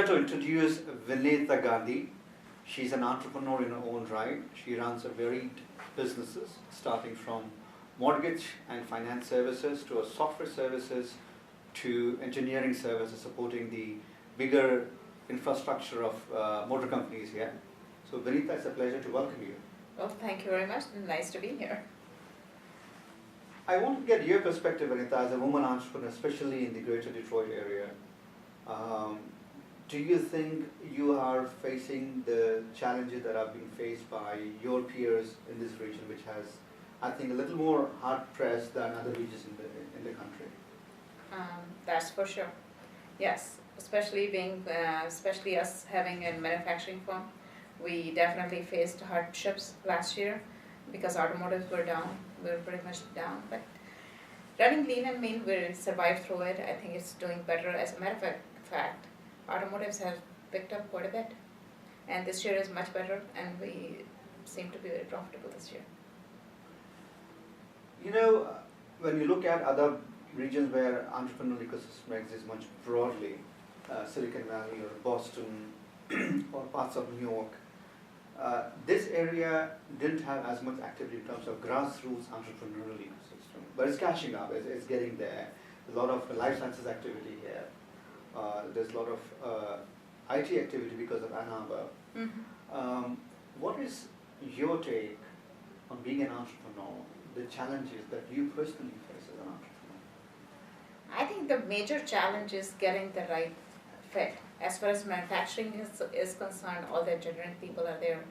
to introduce Vinita Gandhi. She's an entrepreneur in her own right. She runs a varied businesses, starting from mortgage and finance services to software services to engineering services supporting the bigger infrastructure of motor companies here. So Vinita, it's a pleasure to welcome you. Well, thank you very much. Nice to be here. I want to get your perspective, Vinita, as a woman entrepreneur, especially in the greater Detroit area. Do you think you are facing the challenges that are being faced by your peers in this region, which has, I think, a little more hard-pressed than other regions in the country? That's for sure. Yes, especially us having a manufacturing firm, we definitely faced hardships last year because automotives were down. We were pretty much down, but running lean and mean, we survived through it. I think it's doing better. As a matter of fact, automotives have picked up quite a bit, and this year is much better, and we seem to be very profitable this year. You know, when you look at other regions where entrepreneurial ecosystem exists much broadly, Silicon Valley or Boston or parts of New York, this area didn't have as much activity in terms of grassroots entrepreneurial ecosystem, but it's catching up. It's getting there. There's a lot of life sciences activity here. There's a lot of IT activity because of Ann Arbor. Mm-hmm. What is your take on being an entrepreneur, the challenges that you personally face as an entrepreneur? I think the major challenge is getting the right fit. As far as manufacturing is concerned, all the engineering people are there.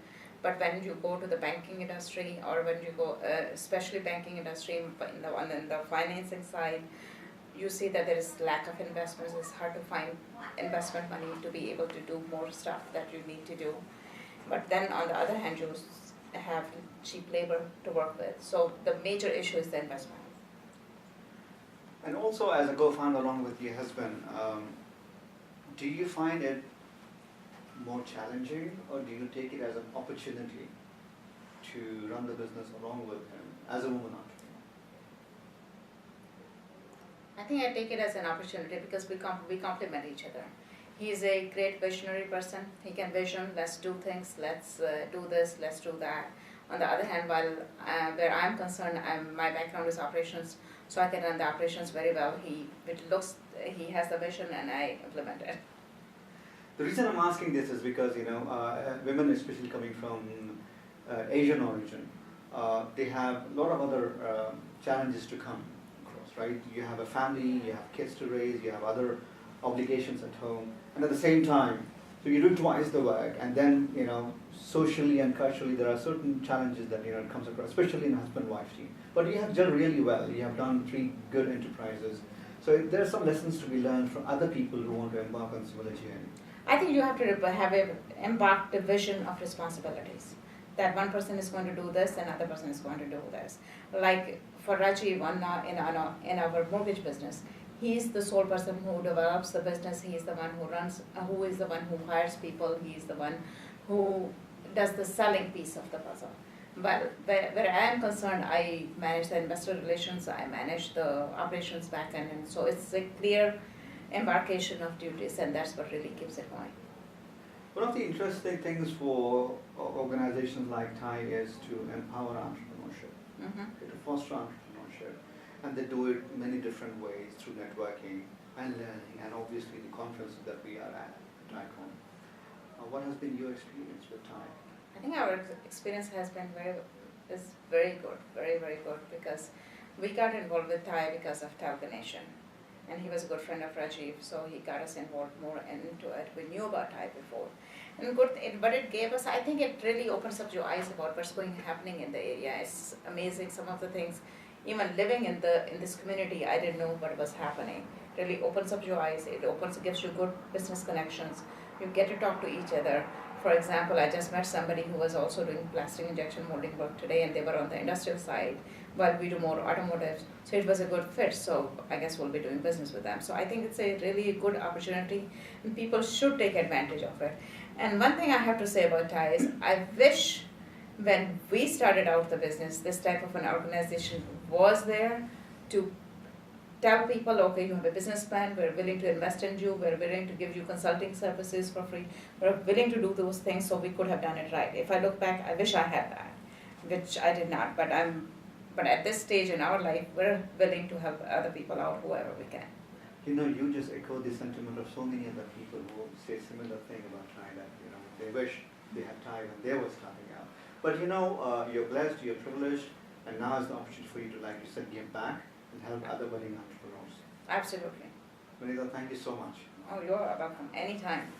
But when you go to the banking industry, or when you go, especially banking industry, on the financing side, you see that there is lack of investments. It's hard to find investment money to be able to do more stuff that you need to do. But then on the other hand, you have cheap labor to work with. So the major issue is the investment. And also, as a co-founder along with your husband, do you find it more challenging, or do you take it as an opportunity to run the business along with him as a woman entrepreneur? I think I take it as an opportunity because we complement each other. He's a great visionary person. He can vision, let's do things, let's do this, let's do that. On the other hand, where I'm concerned, my background is operations, so I can run the operations very well. He has the vision and I implement it. The reason I'm asking this is because, women, especially coming from Asian origin, they have a lot of other challenges to come across, right? You have a family, you have kids to raise, you have other obligations at home, and at the same time, so you do twice the work, and then, socially and culturally, there are certain challenges that, it comes across, especially in husband-wife team. But you have done really well. You have done 3 good enterprises. So there are some lessons to be learned from other people who want to embark on similar journey. I think you have to embark the vision of responsibilities. That one person is going to do this, and another person is going to do this. Like for Rajiv, in our mortgage business, he's the sole person who develops the business. He's the one who runs, who is the one who hires people. He's the one who does the selling piece of the puzzle. But where I am concerned, I manage the investor relations, I manage the operations back end, and so it's a clear embarkation of duties, and that's what really keeps it going. One of the interesting things for organizations like TIE is to empower entrepreneurship, to foster entrepreneurship, and they do it many different ways through networking and learning, and obviously the conferences that we are at Tiecon. What has been your experience with TIE? I think our experience has been very good, very, very good, because we got involved with TIE because of Talga Nation. And he was a good friend of Rajiv, so he got us involved more into it. We knew about TIE before. But it gave us, I think it really opens up your eyes about what's happening in the area. It's amazing, some of the things. Even living in this community, I didn't know what was happening. It really opens up your eyes. It gives you good business connections. You get to talk to each other. For example, I just met somebody who was also doing plastic injection molding work today, and they were on the industrial side, while we do more automotives. So it was a good fit, so I guess we'll be doing business with them. So I think it's a really good opportunity, and people should take advantage of it. And one thing I have to say about TIE is, I wish when we started out the business, this type of an organization was there to tell people, okay, you have a business plan, we're willing to invest in you, we're willing to give you consulting services for free, we're willing to do those things, so we could have done it right. If I look back, I wish I had that, which I did not, but at this stage in our life, we're willing to help other people out, whoever we can. You know, you just echo the sentiment of so many other people who say similar thing about China. You know, they wish they had time when they were starting out. But you know, you're blessed, you're privileged, and now is the opportunity for you to, like you said, give back and help other budding entrepreneurs. Absolutely. Vinita, thank you so much. Oh, you're welcome. Anytime.